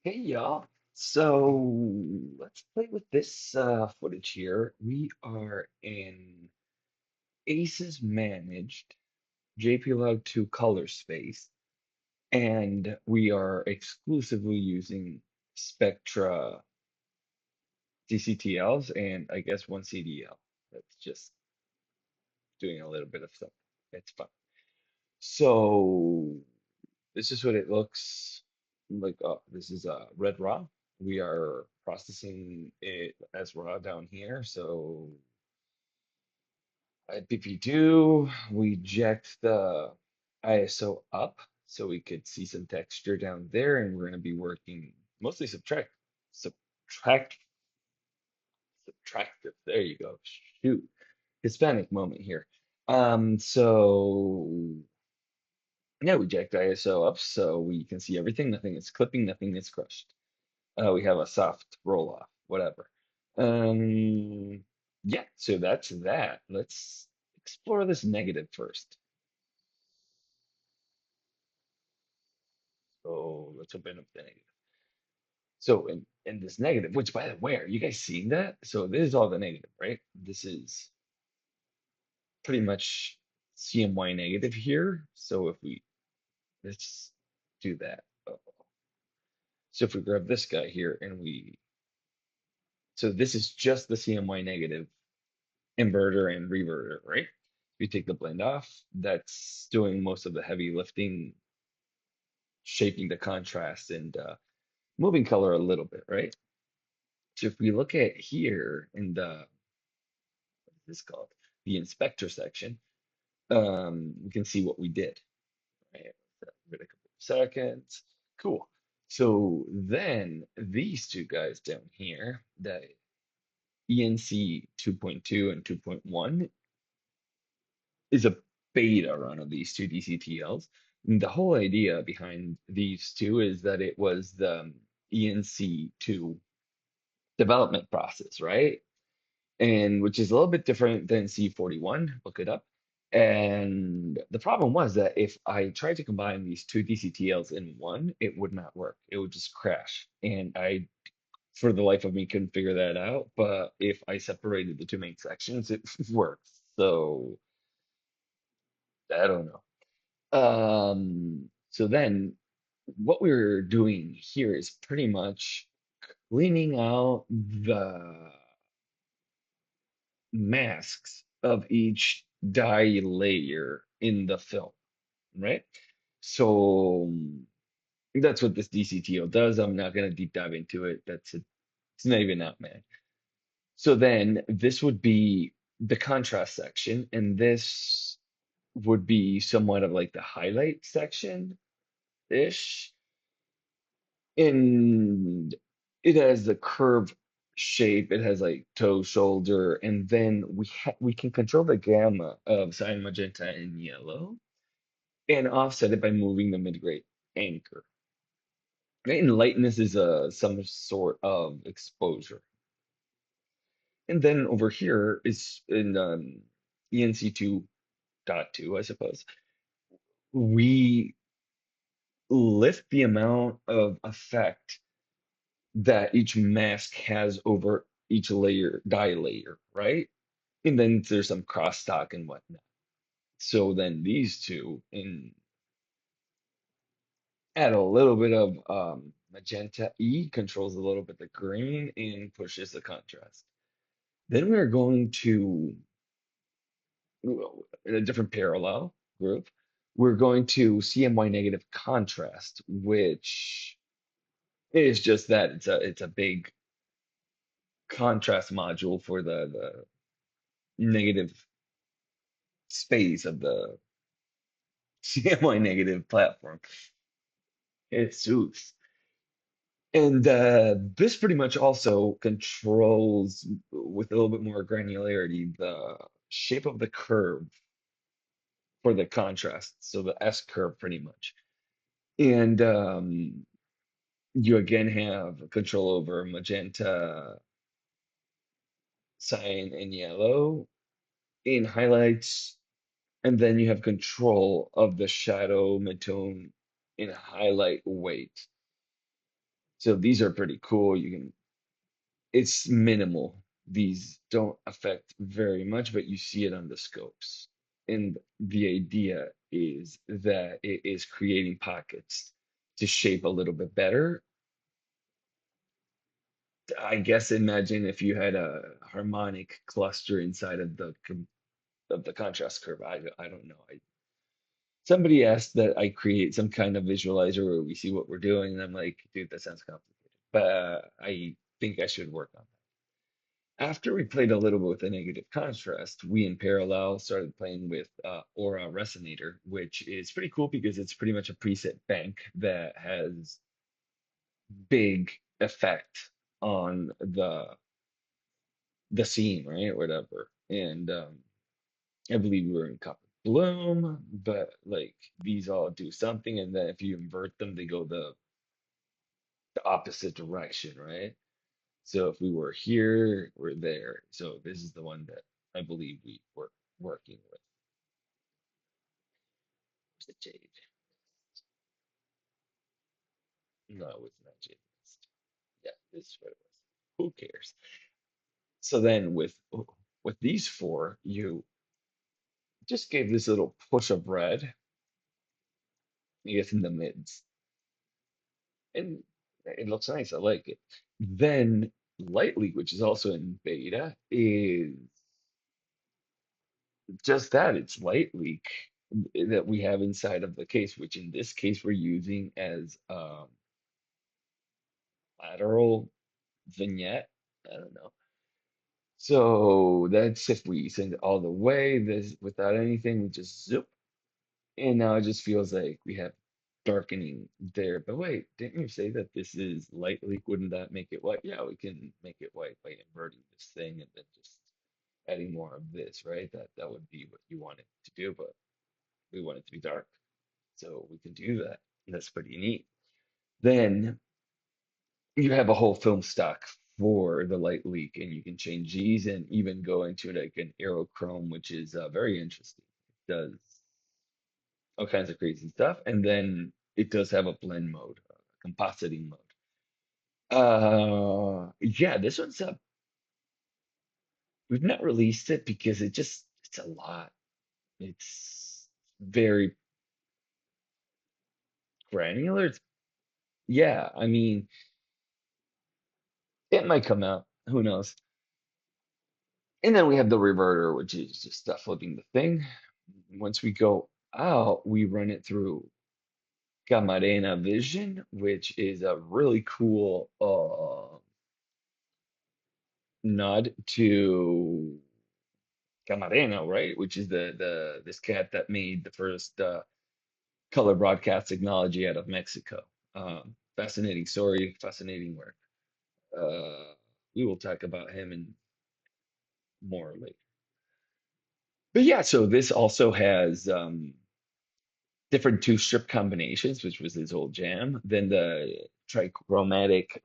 Hey y'all. Let's play with this footage here. We are in Aces managed JPLog 2 color space, and we are exclusively using Spectra DCTLs and I guess one CDL. That's just doing a little bit of stuff. It's fun. So this is what it looks like. This is red raw. We are processing it as raw down here. So at BP2, we jacked the ISO up so we could see some texture down there, and we're going to be working mostly subtract, subtractive. There you go. Shoot, Hispanic moment here. So yeah, we jacked ISO up so we can see everything. Nothing is clipping, nothing is crushed. We have a soft roll off, whatever. Um, yeah, so that's that. Let's explore this negative first. So let's open up the negative. So in this negative, which by the way, are you guys seeing that? So this is all the negative, right? This is pretty much CMY negative here. So if we let's do that. So if we grab this guy here and so this is just the CMY negative inverter and reverter, right? If you take the blend off, that's doing most of the heavy lifting, shaping the contrast and moving color a little bit, right? So if we look at here in the, what is this called? The inspector section, we can see what we did, right? Wait a couple of seconds. Cool. So then these two guys down here, the ENC 2.2 and 2.1, is a beta run of these two DCTLs. And the whole idea behind these two is that it was the ENC2 development process, right? And which is a little bit different than C41, look it up. And the problem was that if I tried to combine these two DCTLs in one, it would not work. It would just crash. And I, for the life of me, couldn't figure that out. But if I separated the two main sections, it works. So I don't know. So then what we're doing here is pretty much cleaning out the masks of each dye layer in the film, right? So that's what this DCTO does. I'm not going to deep dive into it. It's not even out, man. So then this would be the contrast section, and this would be somewhat of like the highlight section ish. And it has the curve shape. It has like toe, shoulder, and then we can control the gamma of cyan, magenta, and yellow, and offset it by moving the mid-grade anchor. Right? And lightness is some sort of exposure. And then over here is in ENC 2.2, I suppose. We lift the amount of effect that each mask has over each layer, dye layer, right? And then there's some crosstalk and whatnot. So then these two in add a little bit of magenta E, controls a little bit the green and pushes the contrast. Then we're going to, in a different parallel group, we're going to CMY negative contrast, which is just that it's a big contrast module for the negative space of the CMY negative platform. It's Zeus. And this pretty much also controls with a little bit more granularity the shape of the curve for the contrast. So the S curve pretty much. And you again have control over magenta, cyan, and yellow in highlights. And then you have control of the shadow, midtone, and highlight weight. So these are pretty cool. You can, it's minimal. These don't affect very much, but you see it on the scopes. And the idea is that it is creating pockets to shape a little bit better. I guess imagine if you had a harmonic cluster inside of of the contrast curve. I don't know. Somebody asked that I create some kind of visualizer where we see what we're doing, and I'm like, dude, that sounds complicated. But I think I should work on that. After we played a little bit with the negative contrast, we in parallel started playing with Aura Resonator, which is pretty cool because it's pretty much a preset bank that has big effect on the scene, right? Whatever. And I believe we were in Copper Bloom, but like these all do something, and then if you invert them, they go the opposite direction, right? So if we were here, we're there. So this is the one that I believe we were working with. Was it Jade? No, it was not Jade. Yeah, this is what it was. Who cares? So then with these four, you just gave this little push of red, I guess in the mids, and it looks nice. I like it. Then Light Leak, which is also in beta, is just that. It's Light Leak that we have inside of the case, which in this case we're using as lateral vignette. I don't know. So that's if we send it all the way, this without anything, we just zip. And now it just feels like we have darkening there. But wait, didn't you say that this is light leak? Wouldn't that make it white? Yeah, we can make it white by inverting this thing and then just adding more of this, right? That would be what you want it to do, but we want it to be dark. So we can do that. That's pretty neat. Then you have a whole film stock for the light leak, and you can change these and even go into like an aerochrome, which is very interesting. It does all kinds of crazy stuff. And then it does have a blend mode, compositing mode. Yeah, this one's up. We've not released it because it's a lot. It's very granular. Yeah, I mean, it might come out. Who knows? And then we have the reverter, which is just flipping the thing. Once we go out, we run it through Camarena Vision, which is a really cool nod to Camarena, right? Which is the this cat that made the first color broadcast technology out of Mexico. Fascinating story, fascinating work. Uh, we will talk about him and more later. But yeah, so this also has different two strip combinations, which was his old jam. Then the trichromatic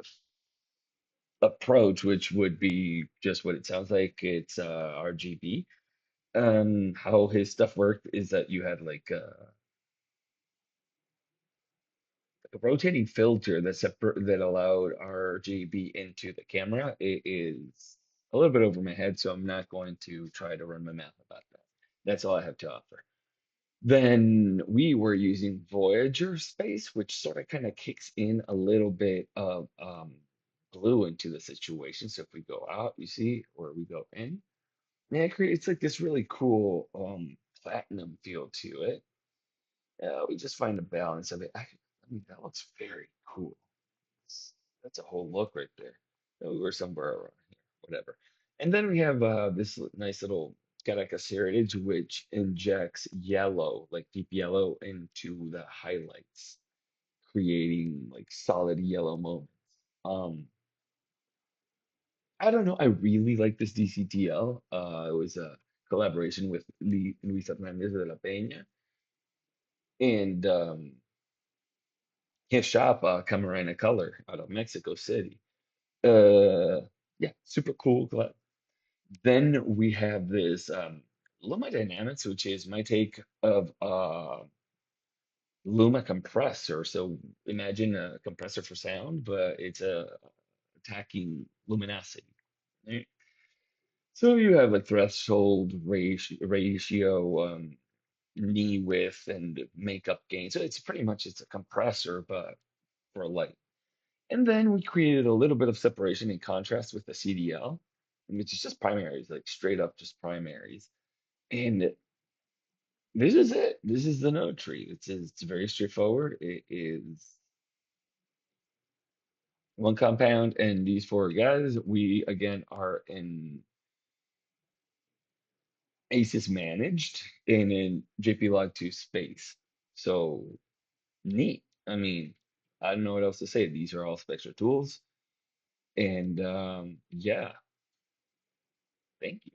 approach, which would be just what it sounds like. It's RGB. How his stuff worked is that you had like a rotating filter that allowed RGB into the camera. It is a little bit over my head, so I'm not going to try to run my math about that. That's all I have to offer. Then we were using Voyager space, which sort of kind of kicks in a little bit of blue into the situation. So if we go out, you see, or we go in, man, it creates like this really cool platinum feel to it. We just find a balance of it. I mean, that looks very cool. That's a whole look right there. We were somewhere around here, whatever. And then we have this nice little Caracas Heritage, which injects yellow, like deep yellow, into the highlights, creating like solid yellow moments. Um, I don't know. I really like this DCTL. It was a collaboration with Luis Hernandez de la Peña and his shop, Camarena Color, out of Mexico City. Yeah, super cool. Then we have this Luma Dynamics, which is my take of Luma compressor. So imagine a compressor for sound, but it's attacking luminosity. Right? So you have like threshold ratio, knee width, and makeup gain. So it's pretty much it's a compressor, but for light. And then we created a little bit of separation in contrast with the CDL, which is just primaries, like straight up just primaries. And this is it. This is the node tree. It's very straightforward. It is one compound, and these four guys, we again are in ACES managed and in JP-log2 space. So neat. I mean, I don't know what else to say. These are all Spectra tools. And yeah, thank you.